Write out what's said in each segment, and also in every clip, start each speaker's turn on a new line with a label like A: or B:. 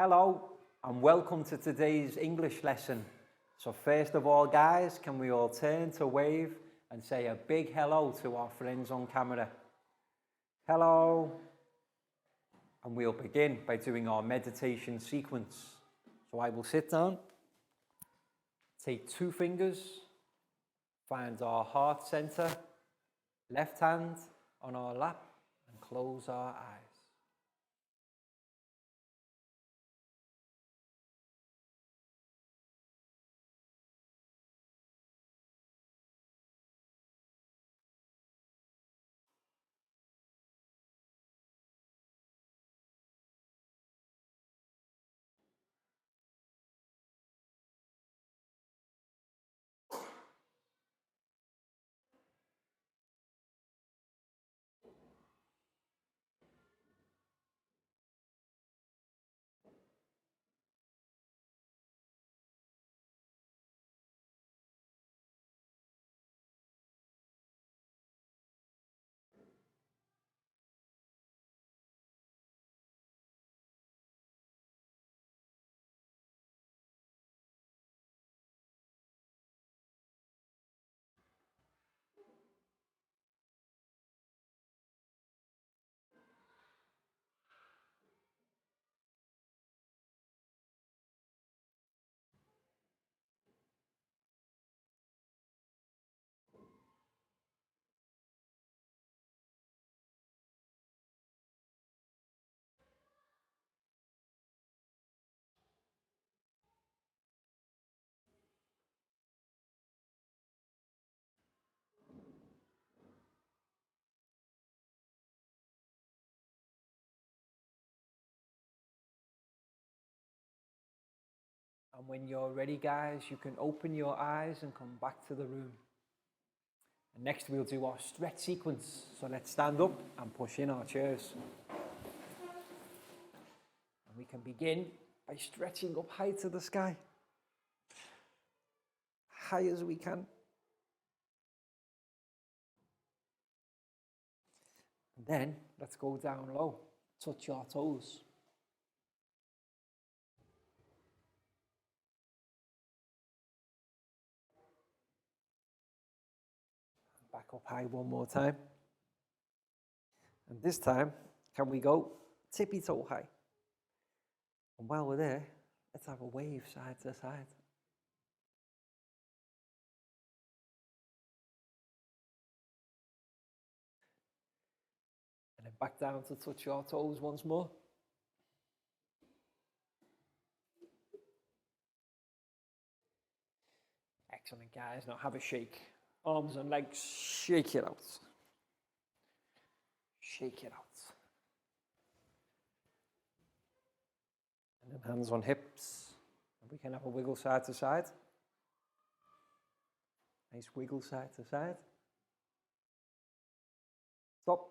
A: Hello and welcome to today's English lesson. So first of all, guys, can we all turn to wave and say a big hello to our friends on camera? Hello. And we'll begin by doing our meditation sequence. So I will sit down, take 2 fingers, find our heart center, left hand on our lap and close our eyes. And when you're ready, guys, you can open your eyes and come back to the room. And next we'll do our stretch sequence. So let's stand up and push in our chairs. And we can begin by stretching up high to the sky. High as we can. And then let's go down low. Touch your toes. Back up high one more time. And this time, can we go tippy toe high? And while we're there, let's have a wave side to side. And then back down to touch your toes once more. Excellent, guys. Now have a shake. Arms and legs, shake it out. Shake it out. And then hands on hips. And we can have a wiggle side to side. Nice wiggle side to side. Stop.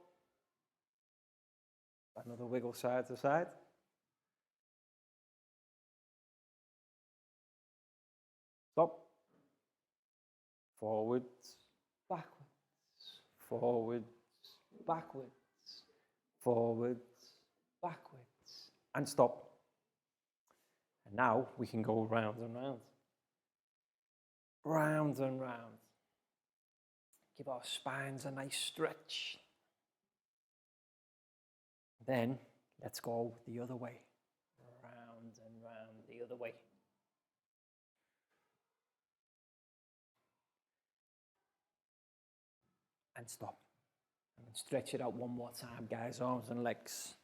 A: Another wiggle side to side. Stop. Forwards, backwards, forwards, backwards, forwards, backwards, and stop. And now we can go round and round. Round and round. Give our spines a nice stretch. Then let's go the other way. Round and round the other way. And stop. And then stretch it out one more time, guys, arms and legs.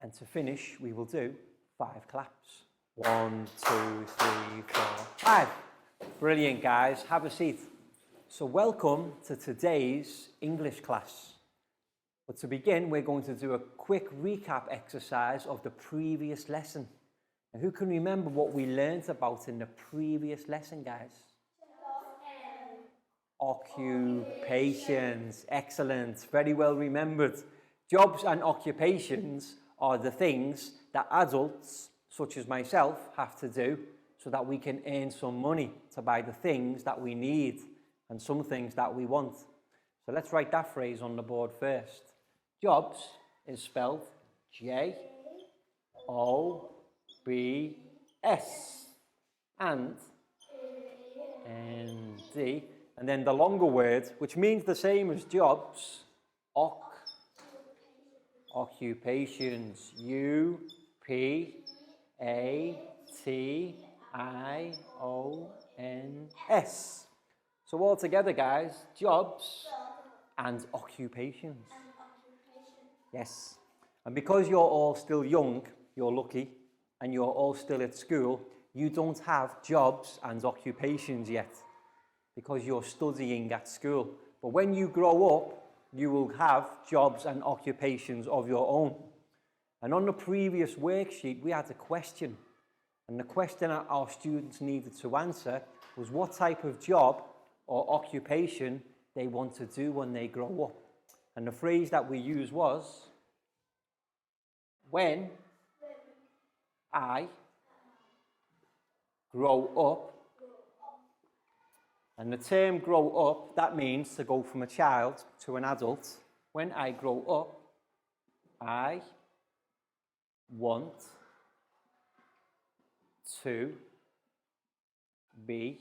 A: And to finish, we will do 5 claps. 1, 2, 3, 4, 5. Brilliant, guys. Have a seat. So welcome to today's English class. But to begin, we're going to do a quick recap exercise of the previous lesson. Now, who can remember what we learned about in the previous lesson, guys? Occupations. Excellent. Very well remembered. Jobs and occupations are the things that adults, such as myself, have to do so that we can earn some money to buy the things that we need and some things that we want. So let's write that phrase on the board first. Jobs is spelled J-O-B-S. And N-D. And then the longer word, which means the same as jobs, occupations. U-P-A-T-I-O-N-S. So all together, guys, jobs and occupations. Yes. And because you're all still young, you're lucky, and you're all still at school, you don't have jobs and occupations yet because you're studying at school. But when you grow up, you will have jobs and occupations of your own. And on the previous worksheet, we had a question. And the question that our students needed to answer was what type of job or occupation they want to do when they grow up. And the phrase that we used was, when I grow up. And the term grow up, that means to go from a child to an adult. When I grow up, I want to be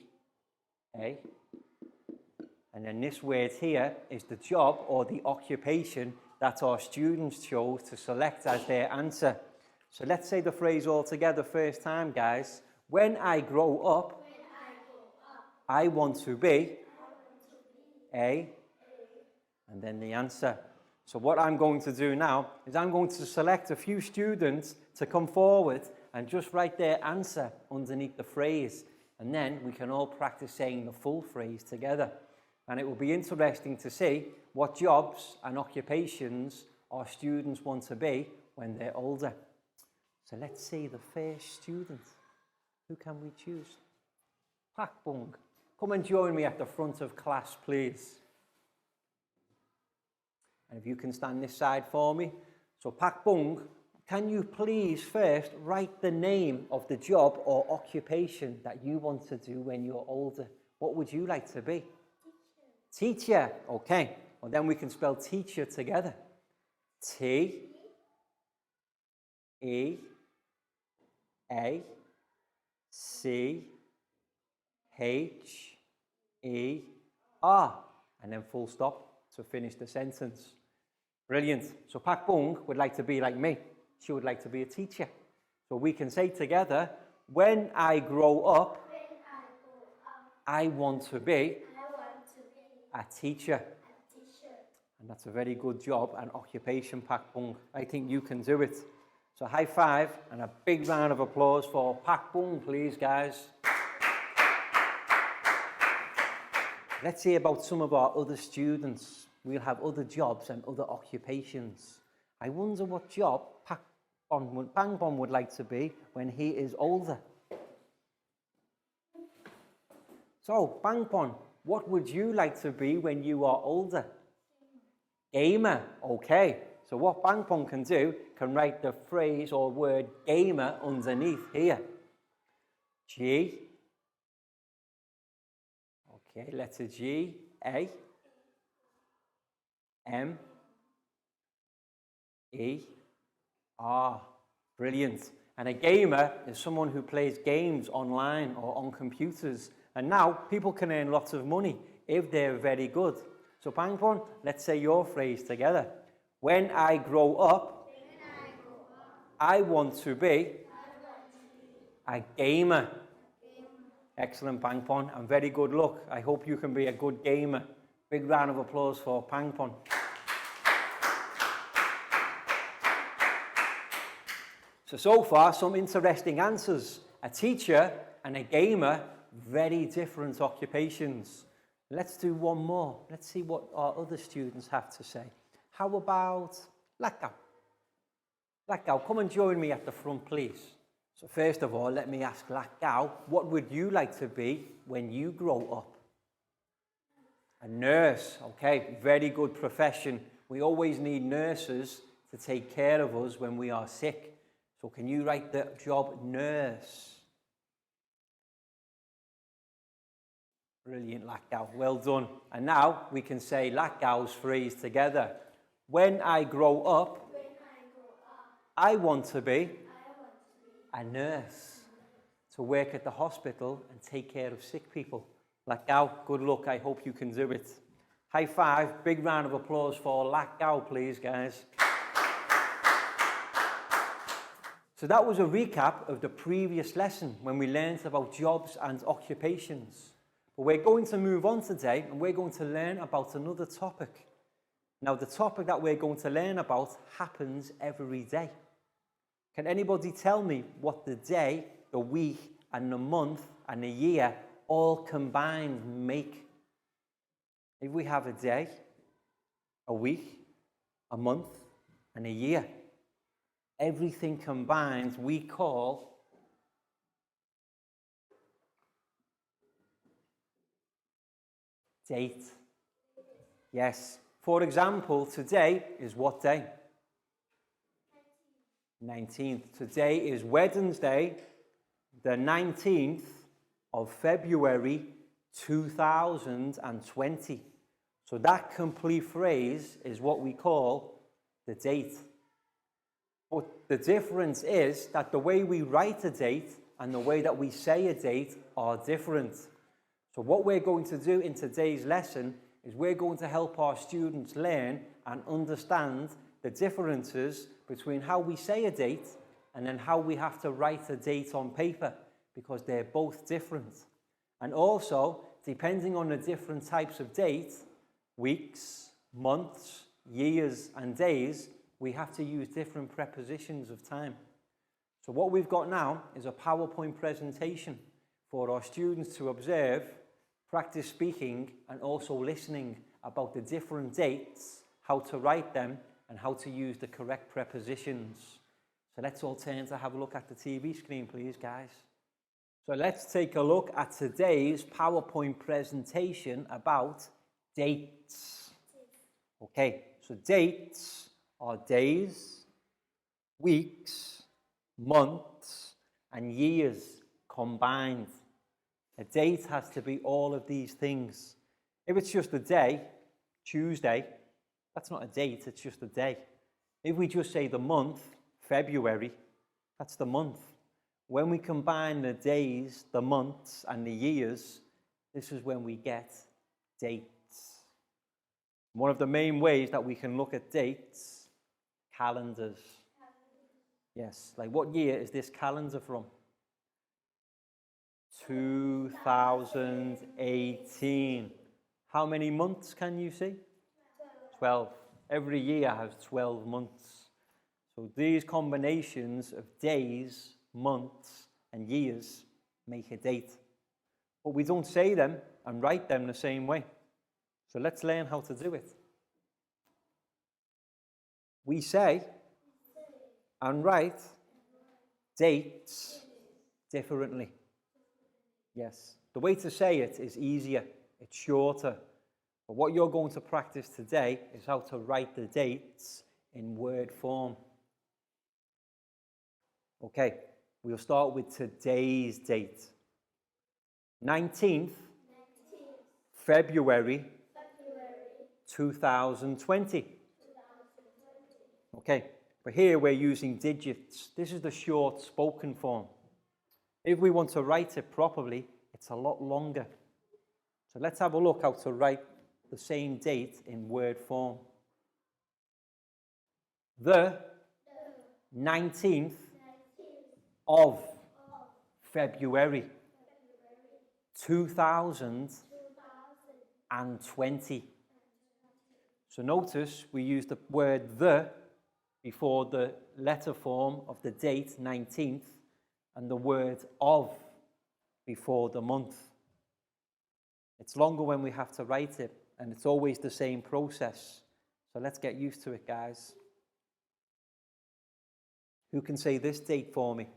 A: a, and then this word here is the job or the occupation that our students chose to select as their answer. So let's say the phrase all together first time, guys. When I grow up, I want to be a, and then the answer. So what I'm going to do now is I'm going to select a few students to come forward and just write their answer underneath the phrase. And then we can all practice saying the full phrase together. And it will be interesting to see what jobs and occupations our students want to be when they're older. So let's see the first student. Who can we choose? Pak Bung. Come and join me at the front of class, please. And if you can stand this side for me. So Pak Bung, can you please first write the name of the job or occupation that you want to do when you're older? What would you like to be? Teacher. Okay. Well, then we can spell teacher together. T-E-A-C-H-E-R. And then full stop to finish the sentence. Brilliant. So Pak Bung would like to be like me. She would like to be a teacher. So we can say together, when I grow up, I want to be a teacher. And that's a very good job and occupation, Pak Bung. I think you can do it. So high five and a big round of applause for Pak Bung, please, guys. Let's hear about some of our other students. We'll have other jobs and other occupations. I wonder what job Bang Bong would like to be when he is older. So, Bang Bong, what would you like to be when you are older? Gamer. Okay. So what Bang Bong can do, can write the phrase or word gamer underneath here. G. Okay, letter G. A. M. E. R. Brilliant. And a gamer is someone who plays games online or on computers. And now people can earn lots of money if they're very good. So Bang Bong, let's say your phrase together. When I grow up, I want to be a gamer. Excellent, Bang Bong, and very good luck. I hope you can be a good gamer. Big round of applause for Bang Bong. So far, some interesting answers. A teacher and a gamer, very different occupations. Let's do one more. Let's see what our other students have to say. How about Lakau? Lakau, come and join me at the front, please. So first of all, let me ask Lakau, what would you like to be when you grow up? A nurse. Okay, very good profession. We always need nurses to take care of us when we are sick. So can you write the job nurse? Brilliant, Latgal. Well done. And now we can say Latgal's phrase together. When I grow up, I want to be a nurse, to work at the hospital and take care of sick people. Latgal, good luck. I hope you can do it. High five. Big round of applause for Latgal, please, guys. So that was a recap of the previous lesson when we learned about jobs and occupations. But we're going to move on today and we're going to learn about another topic. Now, the topic that we're going to learn about happens every day. Can anybody tell me what the day, the week, and the month, and the year all combined make? If we have a day, a week, a month, and a year, everything combined we call date. Yes. For example, today is what day? 19th. Today is Wednesday, the 19th of February 2020. So that complete phrase is what we call the date. But the difference is that the way we write a date and the way that we say a date are different. So what we're going to do in today's lesson is we're going to help our students learn and understand the differences between how we say a date and then how we have to write a date on paper, because they're both different. And also, depending on the different types of dates, weeks, months, years, and days, we have to use different prepositions of time. So what we've got now is a PowerPoint presentation for our students to observe, practice speaking, and also listening about the different dates, how to write them, and how to use the correct prepositions. So let's all turn to have a look at the TV screen, please, guys. So let's take a look at today's PowerPoint presentation about dates. Okay, so dates are days, weeks, months, and years combined. A date has to be all of these things. If it's just a day, Tuesday, that's not a date, it's just a day. If we just say the month, February, that's the month. When we combine the days, the months, and the years, this is when we get dates. One of the main ways that we can look at dates, calendars. Yes, like what year is this calendar from? 2018. How many months can you see? 12. Every year has 12 months. So these combinations of days, months, and years make a date. But we don't say them and write them the same way. So let's learn how to do it. We say and write dates differently. Yes, the way to say it is easier, it's shorter. But what you're going to practice today is how to write the dates in word form. Okay, we'll start with today's date. 19th February 2020. Okay, but here we're using digits. This is the short spoken form. If we want to write it properly, it's a lot longer. So let's have a look how to write the same date in word form. The 19th of February 2020. So notice we use the word the before the letter form of the date 19th and the word of before the month. It's longer when we have to write it, and it's always the same process. So let's get used to it, guys. Who can say this date for me?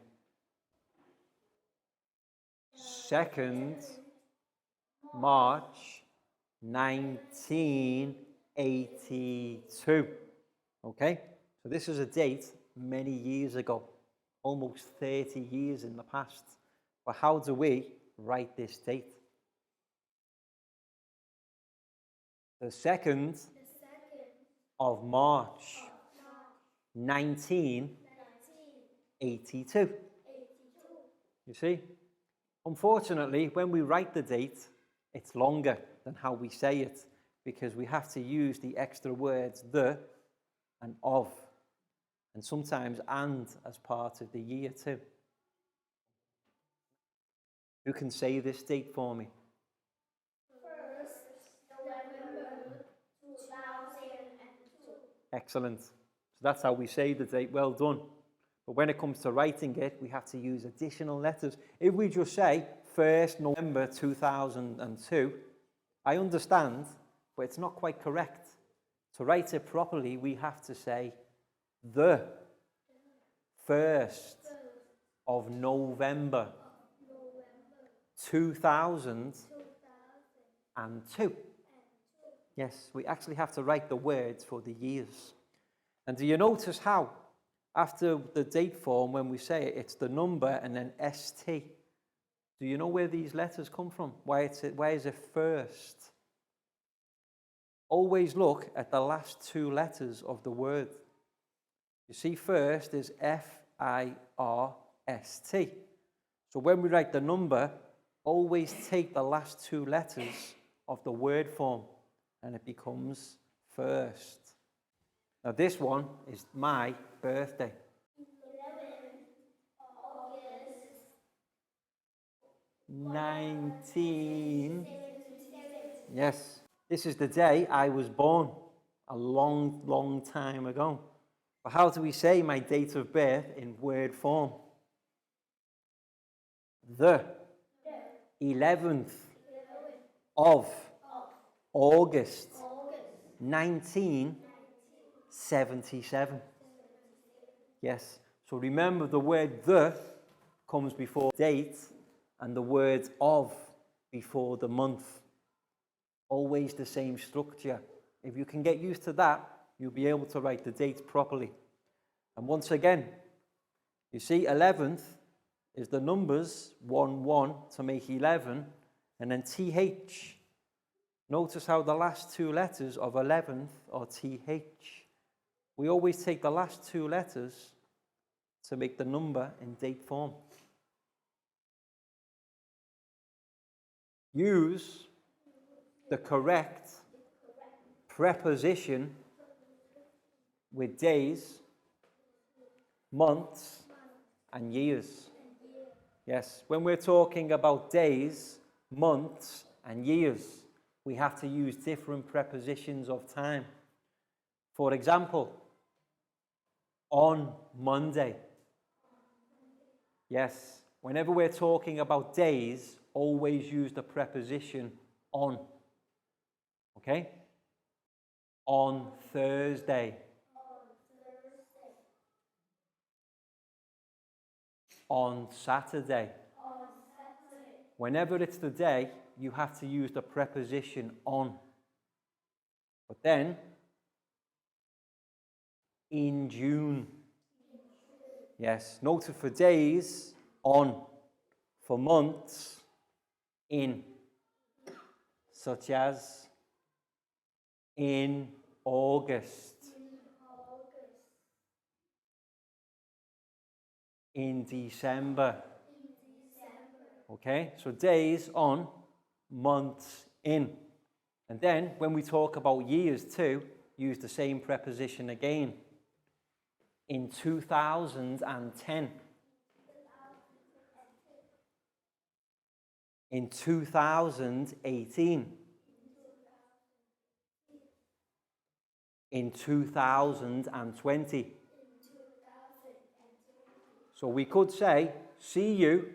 A: 2nd March 1982. Okay, so this is a date many years ago, almost 30 years in the past. But how do we write this date? The 2nd of March, 1982. You see? Unfortunately, when we write the date, it's longer than how we say it because we have to use the extra words the and of, and sometimes and as part of the year too. Who can say this date for me?
B: 1st November 2002.
A: Excellent. So that's how we say the date. Well done. But when it comes to writing it, we have to use additional letters. If we just say 1st November 2002, I understand, but it's not quite correct. To write it properly, we have to say the 1st of November 2002. Yes, we actually have to write the words for the years. And do you notice how, after the date form, when we say it, it's the number and then ST. Do you know where these letters come from? Why is it first? Always look at the last 2 letters of the word. You see, first is FIRST. So when we write the number, always take the last 2 letters of the word form and it becomes first. Now this one is my birthday.
B: 11th August
A: 19.
B: 77.
A: Yes, this is the day I was born, a long, long time ago. But how do we say my date of birth in word form? The 11th of August 1977. Yes, so remember the word the comes before date and the word of before the month. Always the same structure. If you can get used to that, you'll be able to write the dates properly. And once again, you see 11th is the numbers 1, 1 to make 11, and then TH. Notice how the last 2 letters of 11th are TH. We always take the last 2 letters to make the number in date form. Use the correct preposition with days, months, and years. Yes, when we're talking about days, months, and years, we have to use different prepositions of time. For example, on Monday. Yes, whenever we're talking about days, always use the preposition on. Okay? On Thursday. On Saturday. Whenever it's the day, you have to use the preposition on. But then, in June. Yes, noted for days, on. For months, in. Such as in August. In December. Okay, so days on, months in. And then when we talk about years too, use the same preposition again. In 2010. In 2018. In 2020. So we could say, see you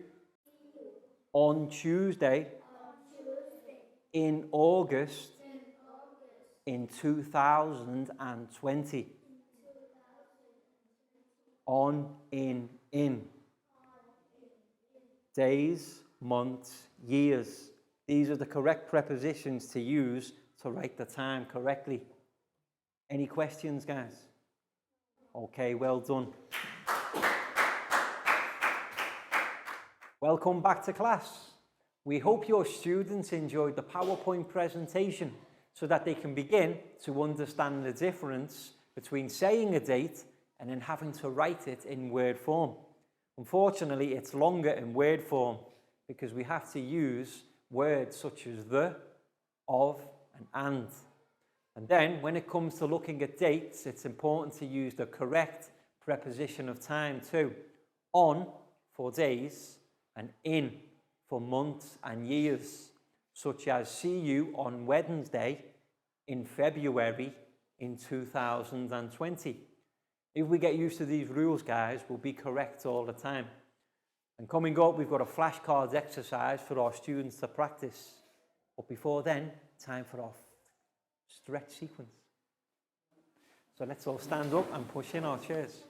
A: on Tuesday in August in 2020. On, in. Days, months, years. These are the correct prepositions to use to write the time correctly. Any questions, guys? Okay, well done. Welcome back to class. We hope your students enjoyed the PowerPoint presentation. so that they can begin to understand the difference between saying a date and then having to write it in word form. Unfortunately, it's longer in word form because we have to use words such as the, of, and. And then when it comes to looking at dates, it's important to use the correct preposition of time too. On for days and in for months and years, such as see you on Wednesday in February in 2020. If we get used to these rules, guys, we'll be correct all the time. And coming up, we've got a flashcards exercise for our students to practice. But before then, time for our stretch sequence. So let's all stand up and push in our chairs.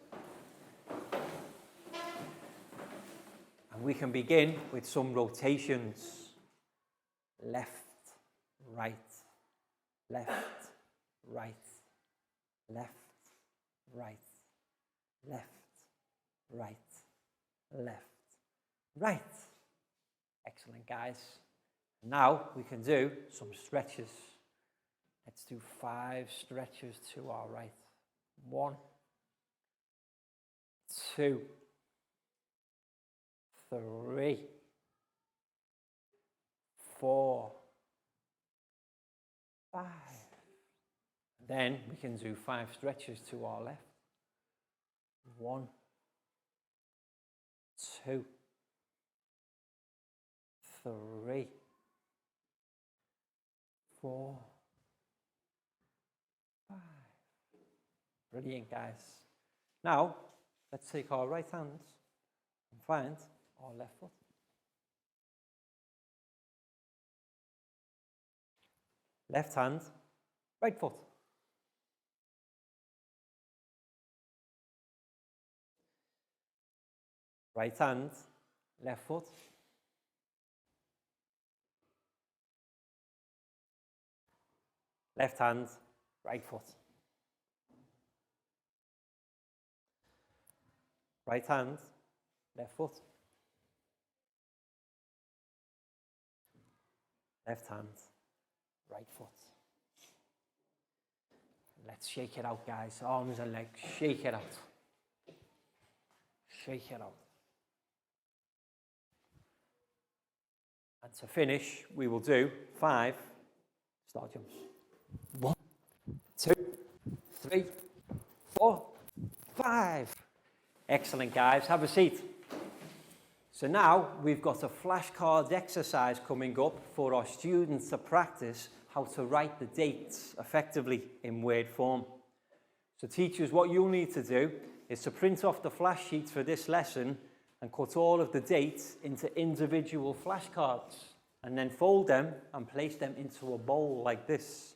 A: And we can begin with some rotations. Left, right, left, right, left, right, left, right, left, right. Excellent, guys. Now we can do some stretches. Let's do 5 stretches to our right. 1, 2, 3, 4, 5. Then we can do 5 stretches to our left. 1, 2, 3, 4, 5. Brilliant, guys. Now, let's take our right hands and find our left foot. Left hand, right foot. Right hand, left foot. Left hand, right foot. Right hand, left foot. Left hand, right foot. Let's shake it out, guys. Arms and legs, shake it out. Shake it out. And to finish, we will do 5 star jumps. 1, 2, 3, 4, 5. Excellent, guys. Have a seat. So now we've got a flashcards exercise coming up for our students to practice how to write the dates effectively in word form. So teachers, what you'll need to do is to print off the flash sheets for this lesson and cut all of the dates into individual flashcards and then fold them and place them into a bowl like this.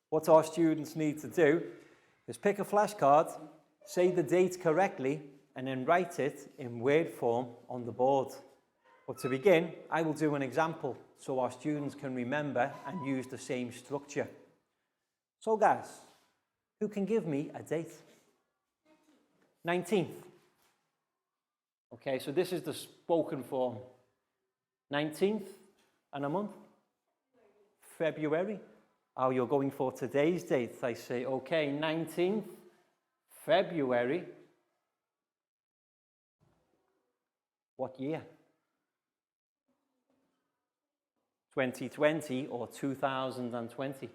A: What our students need to do is pick a flashcard, say the date correctly, and then write it in word form on the board. But to begin, I will do an example so our students can remember and use the same structure. So guys, who can give me a date? 19th. Okay, so this is the spoken form. 19th and a month? February. Oh, you're going for today's date. I say, okay, 19th February. What year? 2020 or 2020?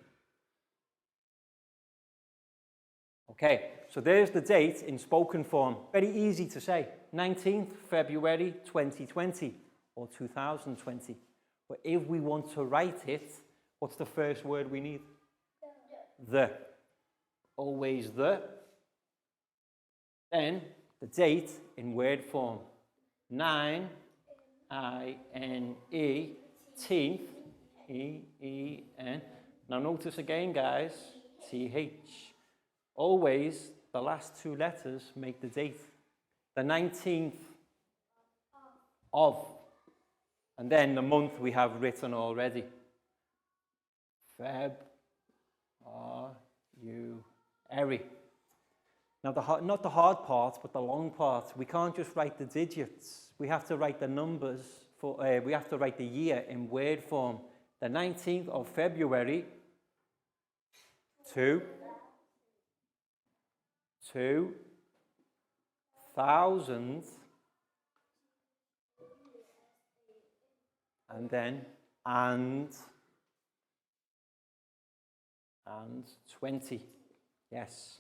A: Okay, so there's the date in spoken form. Very easy to say. 19th February 2020 or 2020. But if we want to write it, what's the first word we need? The. Always the. Then the date in word form. 9, I-N-E, teenth, E-E-N. Now notice again, guys, T-H. Always the last 2 letters make the date. The 19th of. And then the month we have written already. February. Now, not the hard part, but the long part. We can't just write the digits. We have to write the numbers. We have to write the year in word form. The 19th of February, 2000, and then and 20. Yes.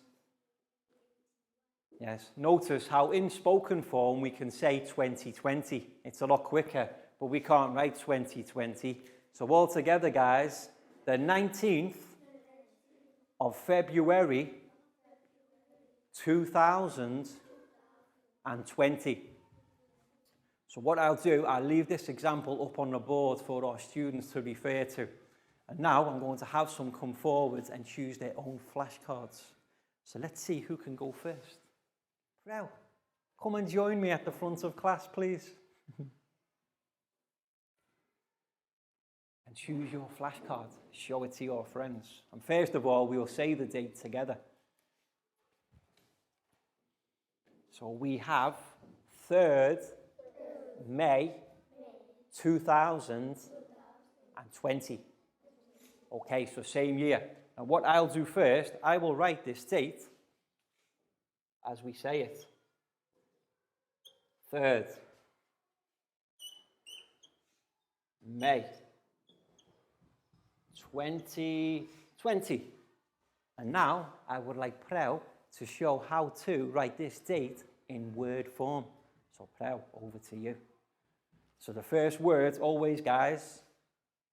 A: Yes. Notice how in spoken form we can say 2020. It's a lot quicker, but we can't write 2020. So all together, guys, the 19th of February 2020. So what I'll do, I'll leave this example up on the board for our students to refer to. And now I'm going to have some come forward and choose their own flashcards. So let's see who can go first. Prel, come and join me at the front of class, please. And choose your flashcard. Show it to your friends. And first of all, we'll say the date together. So we have 3rd May 2020. Okay, so same year. And what I'll do first, I will write this date as we say it. 3rd May 2020. And now I would like Prel to show how to write this date in word form. So Prel, over to you. So the first word, always guys,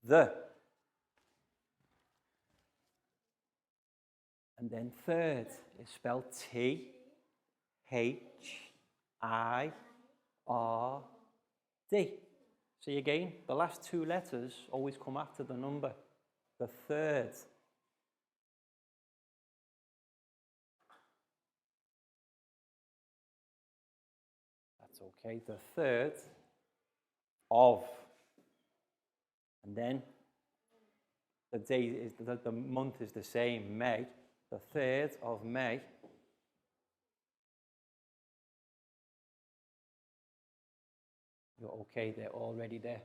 A: the. And then 3rd is spelled T-H-I-R-D. See again, the last 2 letters always come after the number. The 3rd. That's okay. The 3rd of. And then the day is the month is the same, May. The 3rd of May. You're okay, they're already there.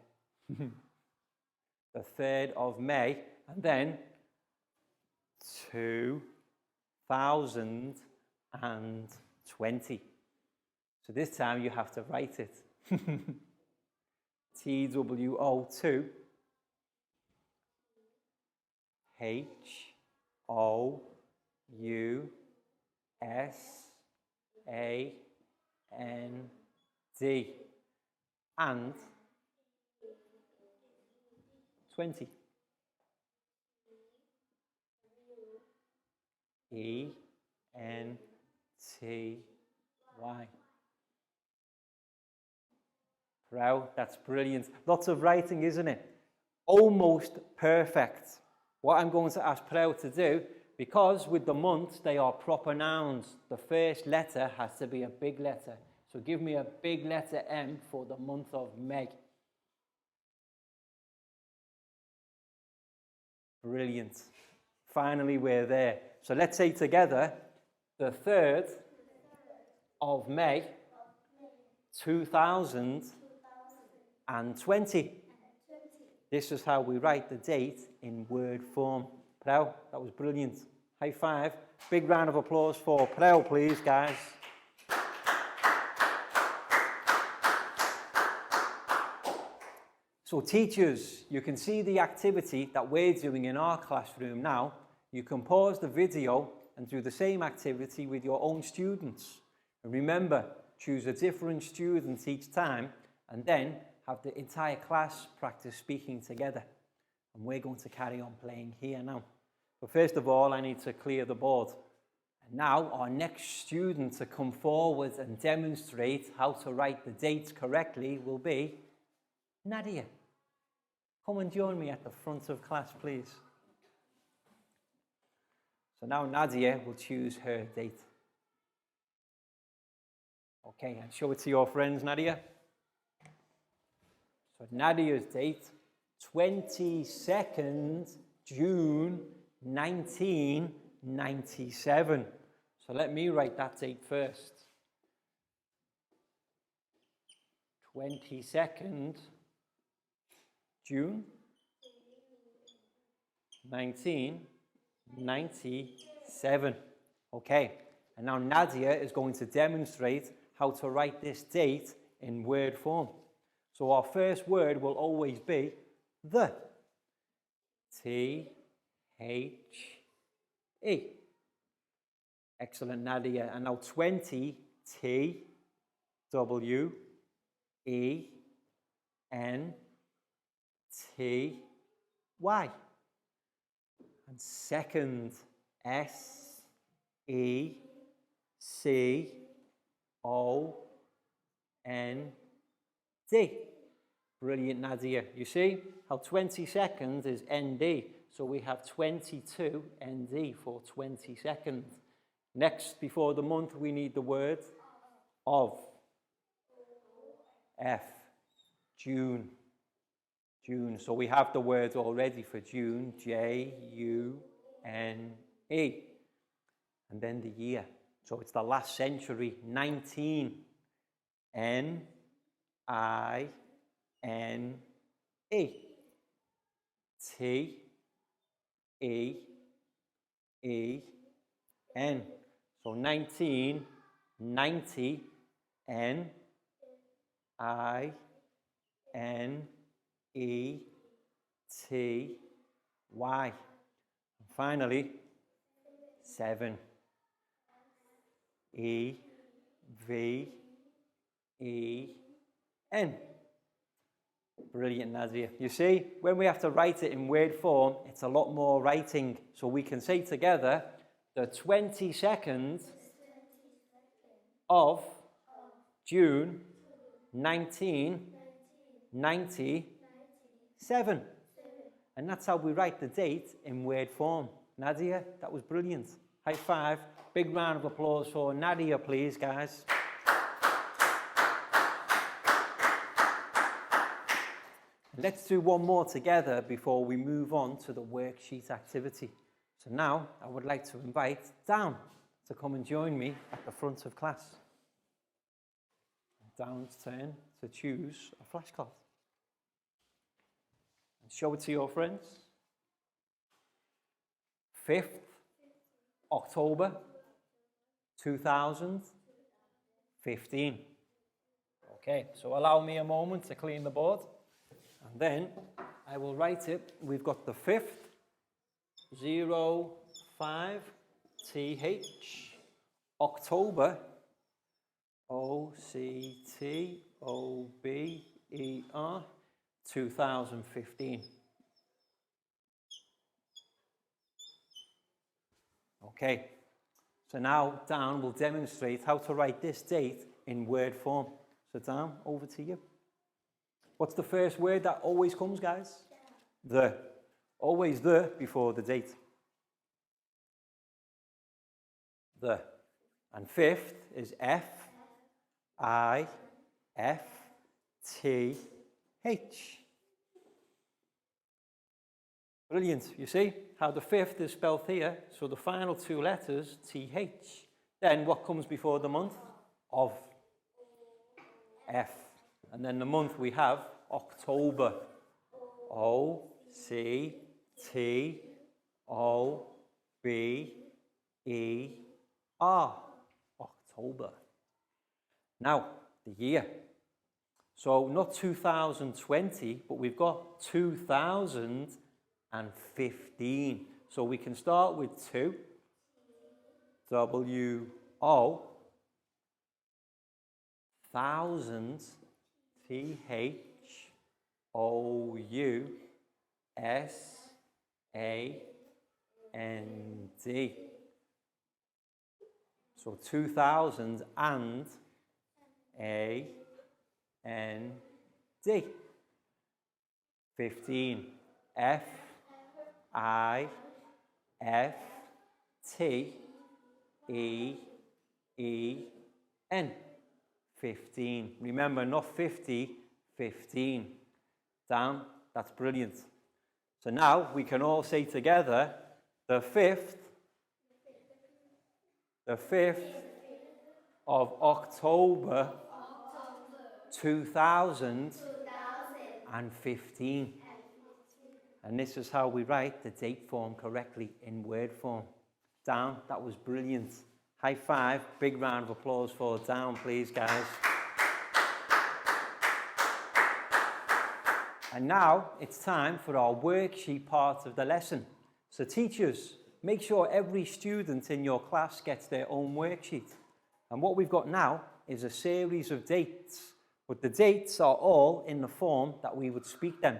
A: The 3rd of May, and then 2020. So this time you have to write it. TWO2 HOUSAND and 20. ENTY. Wow, that's brilliant. Lots of writing, isn't it? Almost perfect. What I'm going to ask Prel to do, because with the months they are proper nouns, the first letter has to be a big letter. So give me a big letter M for the month of May. Brilliant. Finally, we're there. So let's say together, the 3rd of May, 2020. This is how we write the date in word form. Prel, that was brilliant. High five. Big round of applause for Prel, please, guys. So teachers, you can see the activity that we're doing in our classroom now. You can pause the video and do the same activity with your own students. And remember, choose a different student each time and then have the entire class practice speaking together. And we're going to carry on playing here now. But first of all, I need to clear the board. And now our next student to come forward and demonstrate how to write the dates correctly will be Nadia. Come and join me at the front of class, please. So now Nadia will choose her date. Okay, and show it to your friends, Nadia. So Nadia's date, 22nd June 1997. So let me write that date first. 22nd June 1997. 97. Okay, and now Nadia is going to demonstrate how to write this date in word form. So our first word will always be the. T-H-E. Excellent, Nadia. And now 20, T-W-E-N-T-Y. And second, S-E-C-O-N-D. Brilliant, Nadia. You see how 20 seconds is ND. So we have 22 ND for 20 seconds. Next, before the month, we need the word of. F. June. June. So we have the words already for June. J-U-N-E. And then the year. So it's the last century. 19. N-I-N-E. T-E-E-N. So 1990, N-I-N-E-T-Y. And finally, 7. E-V-E-N. Brilliant, Nadia. You see, when we have to write it in word form, it's a lot more writing. So we can say together, the 22nd of June 1997. And that's how we write the date in word form. Nadia, that was brilliant. High five. Big round of applause for Nadia, please, guys. Let's do one more together before we move on to the worksheet activity. So now I would like to invite Dan to come and join me at the front of class. Dan's turn to choose a flashcard. And show it to your friends. 5th October 2015. Okay, so allow me a moment to clean the board. And then I will write it. We've got the 5th, 05TH, October, OCTOBER, 2015. Okay, so now Dan will demonstrate how to write this date in word form. So Dan, over to you. What's the first word that always comes, guys? The. Always the before the date. The. And 5th is F-I-F-T-H. Brilliant. You see how the 5th is spelled here? So the final 2 letters, T-H. Then what comes before the month? Of. F. And then the month we have October. O-C-T-O-B-E-R. October. Now, the year. So not 2020, but we've got 2015. So we can start with 2. W-O. Thousands. T-H-O-U-S-A-N-D. So 2000 and A-N-D. 15. F-I-F-T-E-E-N. 15. Remember, not 50, 15. Down. That's brilliant. So now we can all say together, the 5th of October 2015. And this is how we write the date form correctly in word form. Down, that was brilliant. High five, big round of applause for Down, please, guys. And now it's time for our worksheet part of the lesson. So teachers, make sure every student in your class gets their own worksheet. And what we've got now is a series of dates, but the dates are all in the form that we would speak them.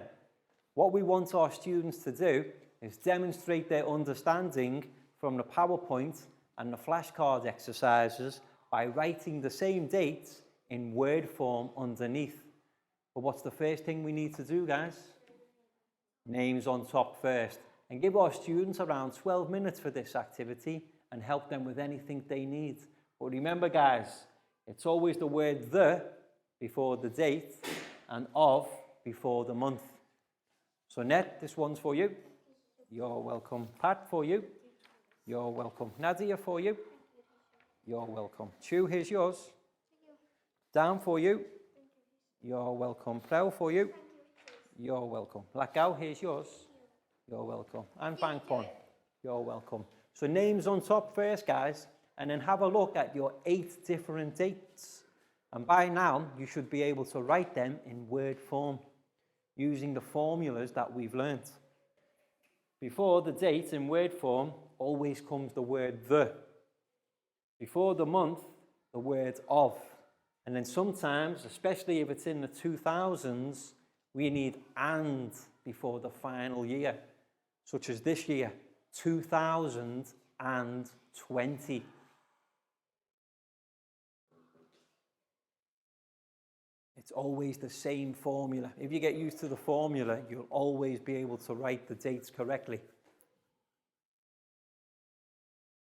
A: What we want our students to do is demonstrate their understanding from the PowerPoint and the flashcard exercises by writing the same dates in word form underneath. But what's the first thing we need to do, guys? Names on top first. And give our students around 12 minutes for this activity and help them with anything they need. But remember, guys, it's always the word the before the date and of before the month. So Ned, this one's for you. You're welcome. Pat, for you. You're welcome. Nadia, for you. You're welcome. Chu, here's yours. Down for you. You're welcome. Prel, for you. You're welcome. Lakau, here's yours. You're welcome. And Bangpon, you're welcome. So names on top first, guys, and then have a look at your 8 different dates. And by now, you should be able to write them in word form using the formulas that we've learnt. Before the date in word form always comes the word the. Before the month, the word of. And then sometimes, especially if it's in the 2000s, we need and before the final year, such as this year, 2020. It's always the same formula. If you get used to the formula, you'll always be able to write the dates correctly.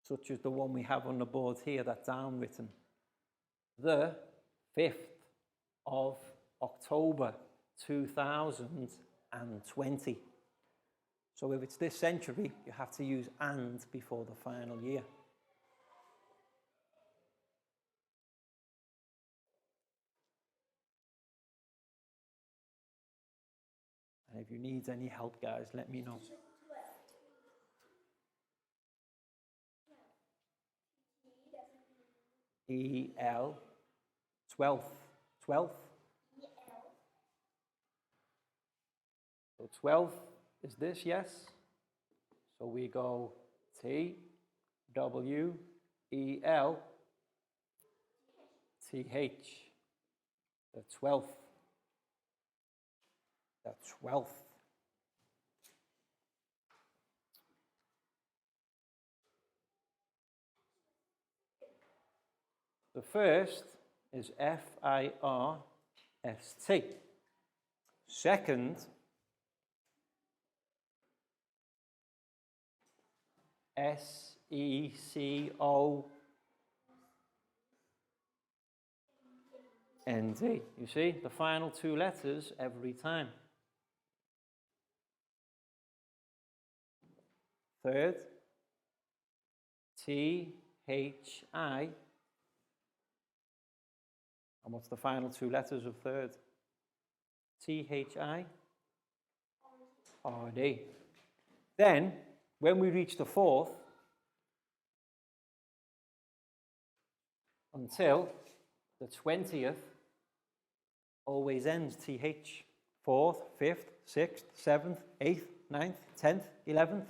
A: Such as the one we have on the board here, that's down written. The 5th of October, 2020. So if it's this century, you have to use and before the final year. And if you need any help, guys, let me know. E-L, 12th. 12th. So 12th is this, yes? So we go T-W-E-L-T-H. The 12th. The 12th. The first is F-I-R-S-T. Second, S-E-C-O-N-D. You see, the final 2 letters every time. Third, T-H-I. And what's the final 2 letters of third? T-H-I? R-D. Then, when we reach the 4th, until the 20th, always ends TH. 4th, 5th, 6th, 7th, 8th, 9th, 10th, 11th,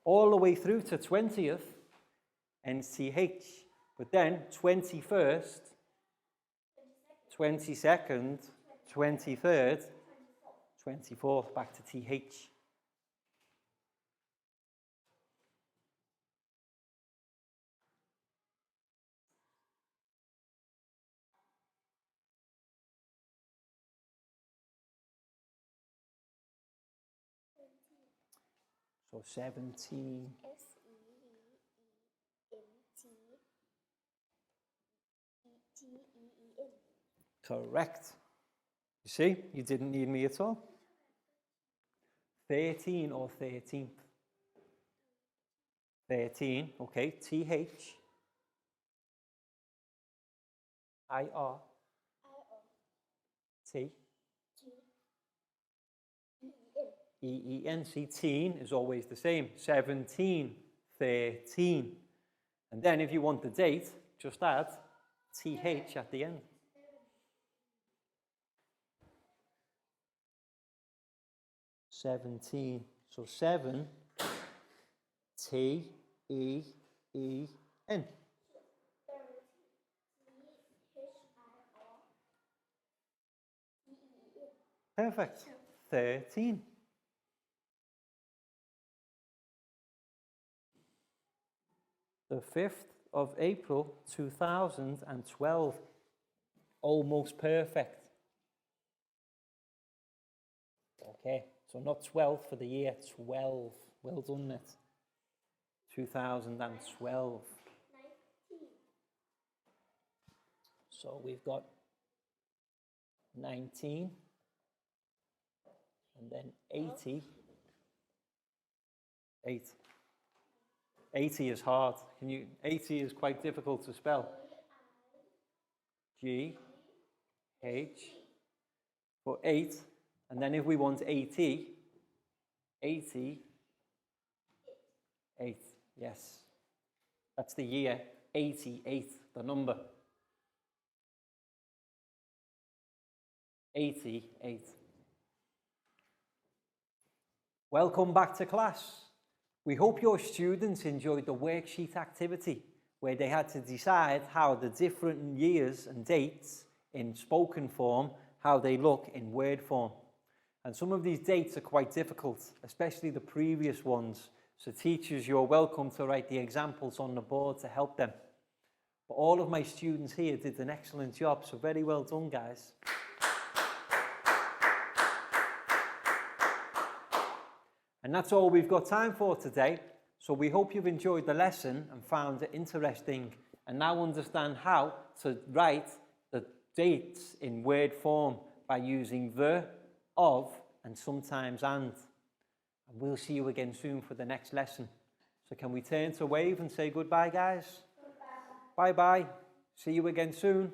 A: all the way through to 20th, ends TH. But then 21st, 22nd, 23rd, 24th, back to TH. So 17.
B: S-E-V-E-N-T-E-T-E-E-N.
A: Correct. You see, you didn't need me at all. 13 or 13th? 13, okay. T-H. I-R. T.
B: T-E-E-N.
A: E-E-N. See, teen is always the same. 17, 13. And then if you want the date, just add TH at the end. "17." So 7, T-E-E-N. Perfect. 13. The 5th of April, 2012. Almost perfect. Okay, so not 12 for the year, 12. Well done, Nat. 2012. So we've got 19, and then 80. 8. 80 is hard. 80 is quite difficult to spell. G, H, for 8. And then if we want 80, 88, yes. That's the year, 88, the number. 88. Welcome back to class. We hope your students enjoyed the worksheet activity where they had to decide how the different years and dates in spoken form, how they look in word form. And some of these dates are quite difficult, especially the previous ones. So teachers, you're welcome to write the examples on the board to help them. But all of my students here did an excellent job, so very well done, guys. And that's all we've got time for today. So we hope you've enjoyed the lesson and found it interesting and now understand how to write the dates in word form by using the, of, and sometimes and. And we'll see you again soon for the next lesson. So can we turn to wave and say goodbye, guys? Goodbye. Bye-bye. See you again soon.